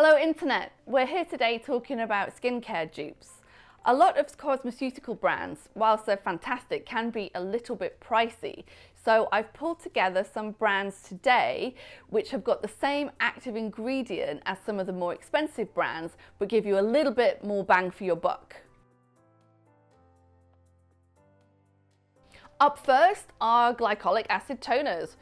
Hello Internet, we're here today talking about skincare dupes. A lot of cosmeceutical brands, whilst they're fantastic, can be a little bit pricey. So I've pulled together some brands today which have got the same active ingredient as some of the more expensive brands, but give you a little bit more bang for your buck. Up first are glycolic acid toners.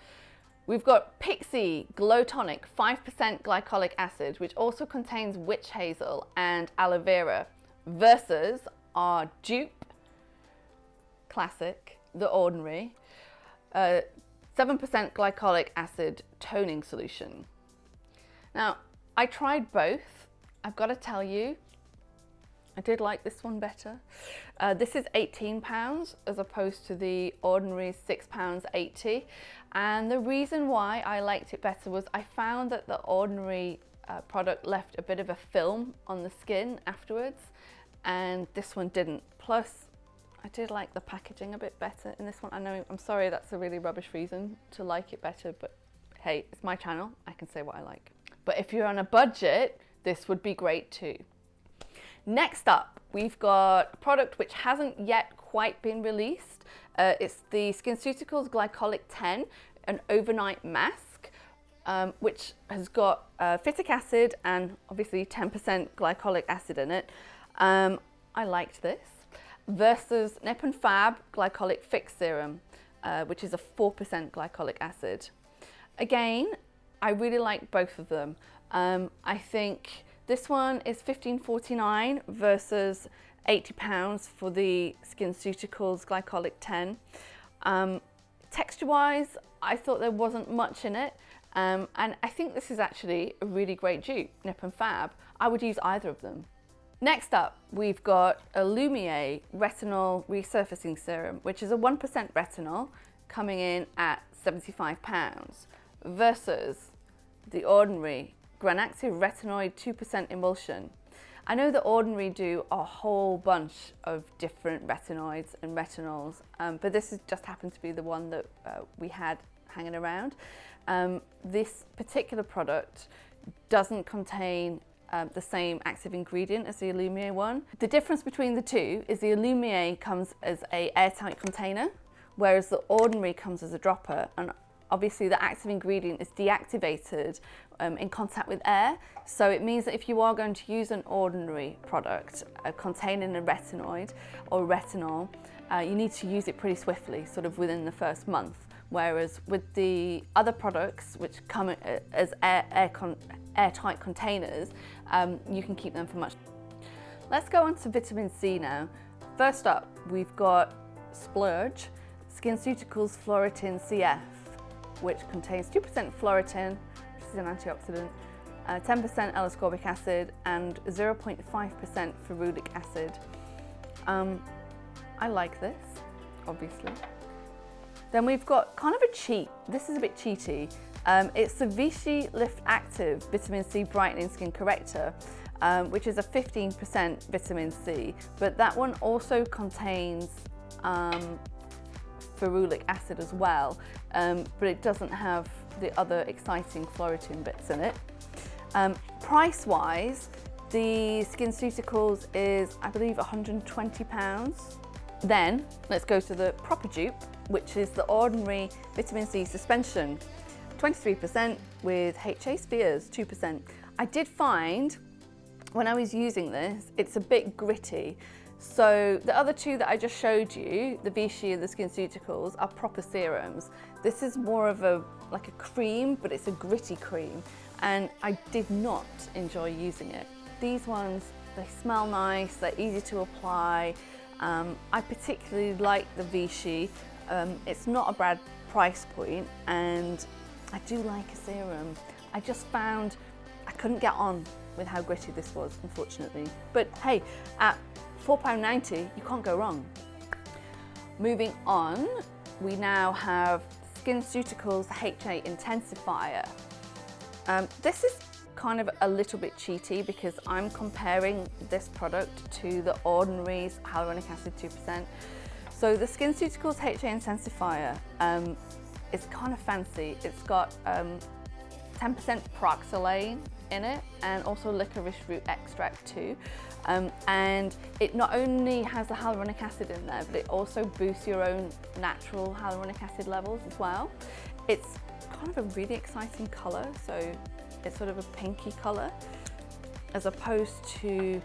We've got Pixi Glow Tonic 5% glycolic acid, which also contains witch hazel and aloe vera, versus our dupe, classic, the ordinary, 7% glycolic acid toning solution. Now, I tried both. I've got to tell you, I did like this one better. This is £18 as opposed to the ordinary £6.80. And the reason why I liked it better was I found that the ordinary product left a bit of a film on the skin afterwards, and this one didn't. Plus, I did like the packaging a bit better in this one. I know, I'm sorry, that's a really rubbish reason to like it better, but hey, it's my channel, I can say what I like. But if you're on a budget, this would be great too. Next up, we've got a product which hasn't yet quite been released. It's the SkinCeuticals Glycolic 10, an overnight mask, which has got phytic acid and obviously 10% glycolic acid in it. I liked this. Versus Nip and Fab Glycolic Fix Serum, which is a 4% glycolic acid. Again, I really like both of them. I think this one is $15.49 versus £80 for the SkinCeuticals Glycolic 10. Texture-wise, I thought there wasn't much in it, and I think this is actually a really great dupe, Nip and Fab. I would use either of them. Next up, we've got Alumier Retinol Resurfacing Serum, which is a 1% retinol coming in at £75 versus the ordinary Granactive Retinoid 2% Emulsion. I know the ordinary do a whole bunch of different retinoids and retinols, but this is just happened to be the one that we had hanging around. This particular product doesn't contain the same active ingredient as the Alumier one. The difference between the two is the Alumier comes as an airtight container, whereas the ordinary comes as a dropper. And obviously the active ingredient is deactivated in contact with air. So it means that if you are going to use an ordinary product containing a retinoid or retinol, you need to use it pretty swiftly, sort of within the first month. Whereas with the other products, which come as airtight containers, you can keep them for much. Let's go on to vitamin C now. First up, we've got Splurge SkinCeuticals Floretin CF, which contains 2% Floretin, which is an antioxidant, 10% L-ascorbic acid, and 0.5% ferulic acid. I like this, obviously. Then we've got kind of a cheat. This is a bit cheaty. It's the Vichy Lift Active Vitamin C Brightening Skin Corrector, which is a 15% vitamin C, but that one also contains ferulic acid as well, but it doesn't have the other exciting Floretin bits in it. Price-wise, the SkinCeuticals is, I believe, £120. Then, let's go to the proper dupe, which is the ordinary vitamin C suspension, 23% with HA Spheres, 2%. I did find, when I was using this, it's a bit gritty. So the other two that I just showed you, the Vichy and the SkinCeuticals, are proper serums. This is more of like a cream, but it's a gritty cream, and I did not enjoy using it. These ones, they smell nice, they're easy to apply. I particularly like the Vichy. It's not a bad price point, and I do like a serum. I just found I couldn't get on with how gritty this was, unfortunately. But hey, at £4.90, you can't go wrong. Moving on, we now have SkinCeuticals HA Intensifier. This is kind of a little bit cheaty because I'm comparing this product to the Ordinary's hyaluronic acid 2%. So the SkinCeuticals HA Intensifier is kind of fancy. It's got 10% peroxylane in it, and also licorice root extract too. And it not only has the hyaluronic acid in there, but it also boosts your own natural hyaluronic acid levels as well. It's kind of a really exciting colour, so it's sort of a pinky colour, as opposed to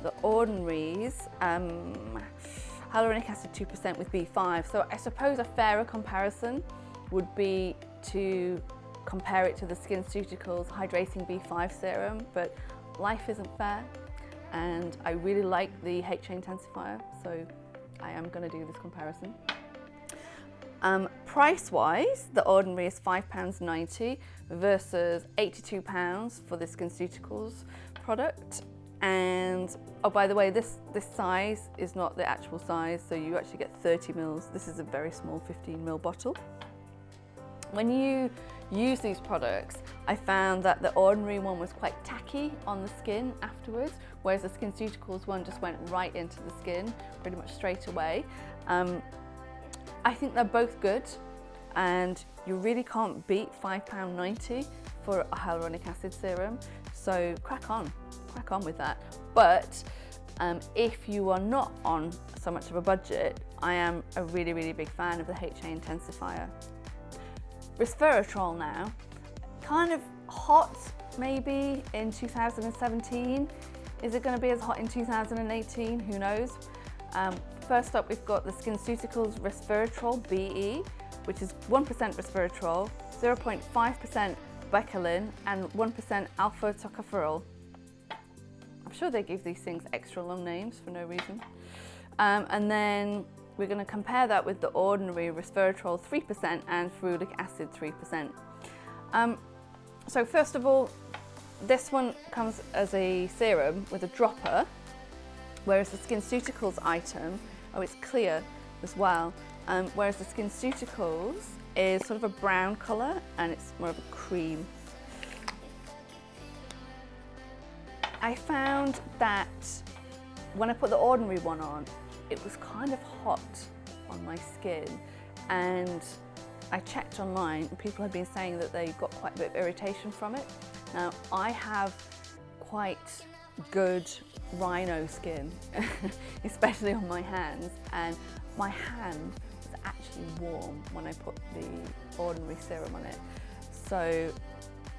the Ordinary's hyaluronic acid 2% with B5. So I suppose a fairer comparison would be to compare it to the SkinCeuticals Hydrating B5 Serum, but life isn't fair, and I really like the HA intensifier, so I am going to do this comparison. Price-wise, the Ordinary is £5.90 versus £82 for the SkinCeuticals product. And oh, by the way, this size is not the actual size, so you actually get 30 mils. This is a very small 15 ml bottle. When you use these products, I found that the Ordinary one was quite tacky on the skin afterwards, whereas the SkinCeuticals one just went right into the skin pretty much straight away. I think they're both good, and you really can't beat £5.90 for a hyaluronic acid serum, so crack on with that. But if you are not on so much of a budget, I am a really big fan of the HA intensifier. Resveratrol now, kind of hot maybe in 2017. Is it going to be as hot in 2018? Who knows? First up, we've got the SkinCeuticals Resveratrol BE, which is 1% resveratrol, 0.5% becalin, and 1% alpha tocopherol. I'm sure they give these things extra long names for no reason. And then we're going to compare that with the Ordinary Resveratrol 3% and ferulic acid 3%. So first of all, this one comes as a serum with a dropper, whereas the SkinCeuticals item, oh, it's clear as well, whereas the SkinCeuticals is sort of a brown colour and it's more of a cream. I found that when I put the Ordinary one on, it was kind of hot on my skin, and I checked online and people had been saying that they got quite a bit of irritation from it. Now, I have quite good rhino skin, especially on my hands, and my hand was actually warm when I put the Ordinary serum on it. So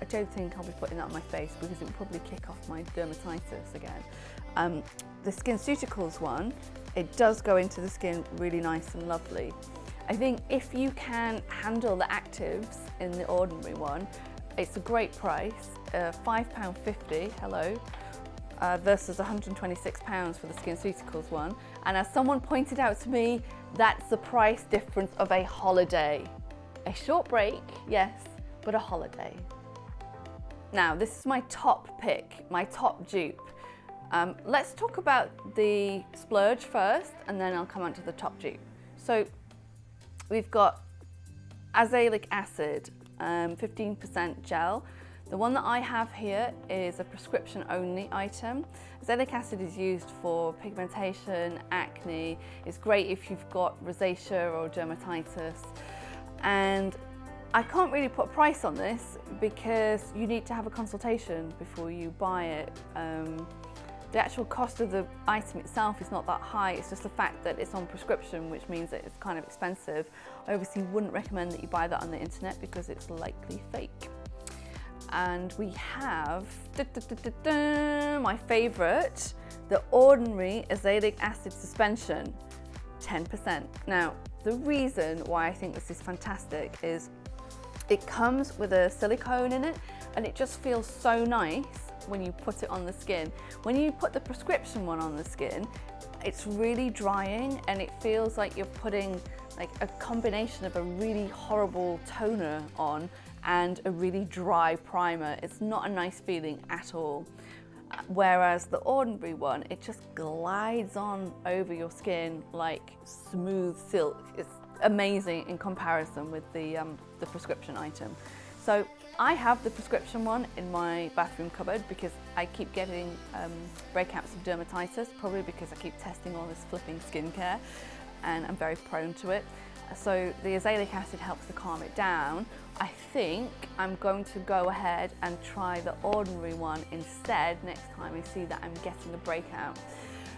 I don't think I'll be putting that on my face because it would probably kick off my dermatitis again. The SkinCeuticals one, it does go into the skin really nice and lovely. I think if you can handle the actives in the Ordinary one, it's a great price, £5.50, hello, versus £126 for the SkinCeuticals one. And as someone pointed out to me, that's the price difference of a holiday. A short break, yes, but a holiday. Now, this is my top pick, my top dupe. Let's talk about the splurge first, and then I'll come on to the top dupe. So we've got azelaic acid, 15% gel. The one that I have here is a prescription only item. Azelaic acid is used for pigmentation, acne. It's great if you've got rosacea or dermatitis. And I can't really put a price on this because you need to have a consultation before you buy it. The actual cost of the item itself is not that high, it's just the fact that it's on prescription, which means that it's kind of expensive. I obviously wouldn't recommend that you buy that on the internet because it's likely fake. And we have my favourite, the Ordinary Azelaic Acid Suspension, 10%. Now, the reason why I think this is fantastic is it comes with a silicone in it, and it just feels so nice when you put it on the skin. When you put the prescription one on the skin, it's really drying and it feels like you're putting like a combination of a really horrible toner on and a really dry primer. It's not a nice feeling at all. Whereas the Ordinary one, it just glides on over your skin like smooth silk. It's amazing in comparison with the prescription item. So I have the prescription one in my bathroom cupboard because I keep getting breakouts of dermatitis, probably because I keep testing all this flipping skincare and I'm very prone to it. So the azelaic acid helps to calm it down. I think I'm going to go ahead and try the ordinary one instead next time I see that I'm getting a breakout.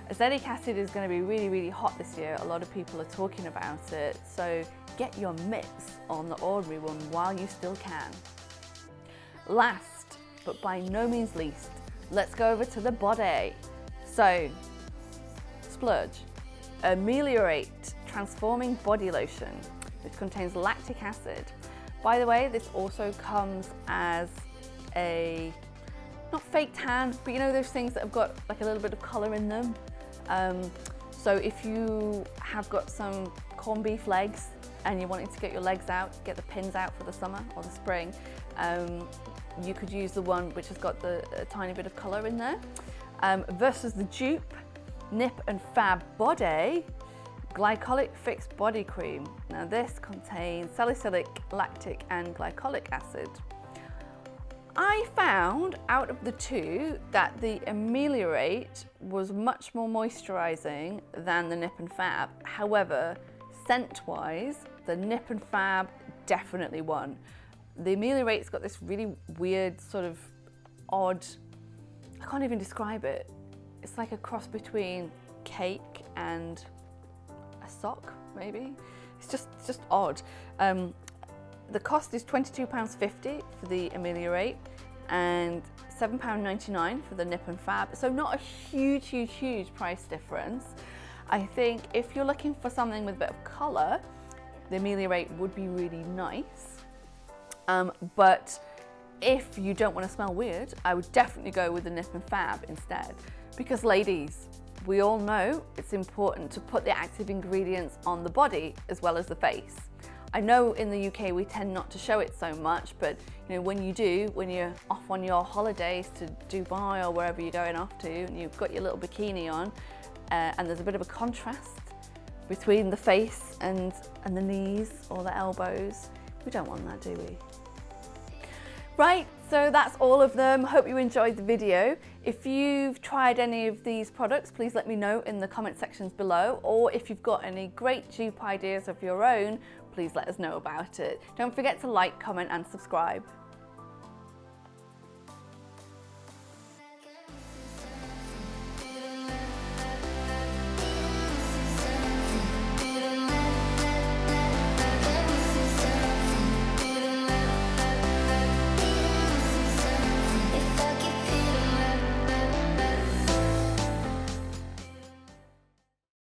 Azelaic acid is going to be really, really hot this year. A lot of people are talking about it. So get your mitts on the ordinary one while you still can. Last, but by no means least, let's go over to the body. So, splurge. Ameliorate Transforming Body Lotion, which contains lactic acid. By the way, this also comes as a, not fake tan, but you know those things that have got like a little bit of colour in them. So if you have got some corned beef legs and you're wanting to get your legs out, get the pins out for the summer or the spring, you could use the one which has got the tiny bit of colour in there. Versus the Dupe Nip and Fab Body Glycolic Fixed Body Cream. Now this contains salicylic, lactic and glycolic acid. I found out of the two that the Ameliorate was much more moisturising than the Nip and Fab. However, scent-wise, the Nip and Fab definitely won. The Ameliorate's got this really weird sort of odd, I can't even describe it. It's like a cross between cake and a sock, maybe. It's just odd. The cost is £22.50 for the Ameliorate and £7.99 for the Nip and Fab. So not a huge price difference. I think if you're looking for something with a bit of colour, the Ameliorate would be really nice. But if you don't want to smell weird, I would definitely go with the Nip and Fab instead. Because ladies, we all know it's important to put the active ingredients on the body as well as the face. I know in the UK we tend not to show it so much, but you know, when you do, when you're off on your holidays to Dubai or wherever you're going off to, and you've got your little bikini on, and there's a bit of a contrast between the face and the knees or the elbows, we don't want that, do we? Right, so that's all of them. Hope you enjoyed the video. If you've tried any of these products, please let me know in the comment sections below, or if you've got any great dupe ideas of your own, please let us know about it. Don't forget to like, comment and subscribe.